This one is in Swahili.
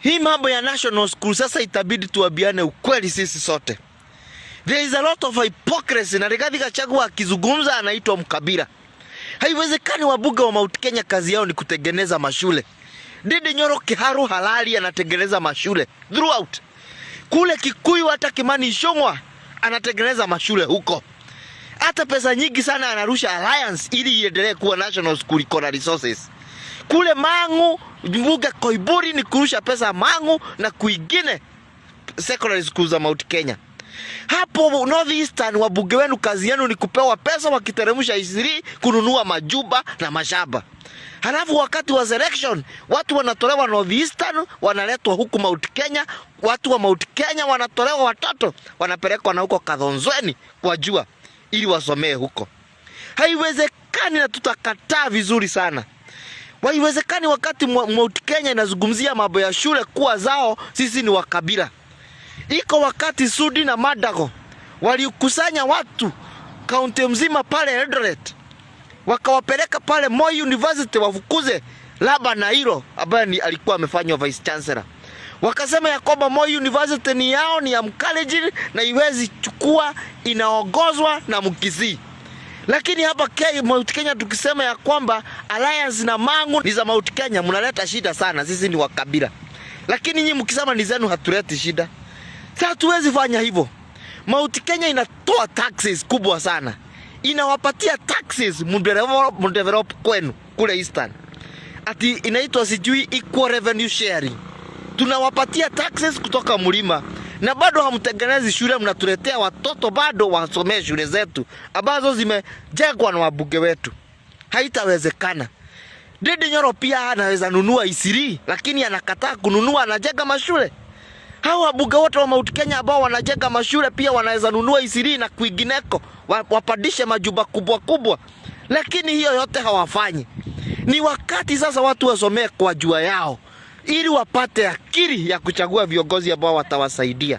Hii mambo ya national school sasa itabidi tuambiane ukweli sisi sote. There is a lot of hypocrisy na Rigathi Gachagua akizungumza anaitwa mkabila. Haiwezekani wabunge wa Mount Kenya kazi yao ni kutengeneza mashule. Ndindi Nyoro Kiharu halali anatengeneza mashule throughout. Kule Kikuyu hata Kimani Ichung'wah anatengeneza mashule huko. Hata pesa nyingi sana anarusha Alliance ili iendelee kuwa national school iko na resources. Kule Mang'u, Mbuga Koiburi ni kurusha pesa Mang'u na kuingine secondary schools za Mount Kenya. Hapo North Eastern wabunge wenu kazi yenu ni kupewa pesa wakiteremsha isiri kununua majumba na mashamba. Halafu wakati wa selection watu wanatolewa North Eastern wanaletwa huku Mount Kenya, watu wa Mount Kenya wanatolewa watoto wanapelekwa na huko Kadhonzweni kwa jua ili wasomee huko. Haiwezekani na tutakataa vizuri sana. Haiwezekani wakati Mount Kenya inazungumzia mambo ya shule kuwa zao sisi ni wakabila. Iko wakati Sudi na Madago walikusanya watu kaunti mzima pale Eldoret, wakawapeleka pale Moi University wafukuze Laba Nairo ambaye alikuwa amefanywa vice chancellor. Wakasema ya kwamba Moi University ni yao, ni ya Mkalenjin na iwezi chukua, inaongozwa na Mkisii. Lakini hapa Mount Kenya tukisema ya kwamba Alliance na Mang'u ni za Mount Kenya, mnaleta shida sana, sisi ni wakabila. Lakini nyinyi mkisema ni zenu hatuleti shida. Sasa tuwezi fanya hivyo. Mount Kenya inatoa taxes kubwa sana. Inawapatia taxes mdevelop kwenu kule Eastern. Ati inaitwa sijui equal revenue sharing. Tunawapatia taxes kutoka mlima na bado hamtengenezi shule, mnatuletea watoto bado wasomee shule zetu ambazo zimejengwa na wabunge wetu. Haitawezekana. Ndindi Nyoro pia anaweza nunua isiri, lakini anakataa kununua, anajenga mashule. Hao wabunge wote wa Mount Kenya ambao wanajenga mashule pia wanaweza nunua isiri na kuingineko, wapadishe majumba kubwa kubwa. Lakini hiyo yote hawafanyi. Ni wakati sasa watu wasomee kwa jua yao ili wapate akili ya kuchagua viongozi ambao watawasaidia.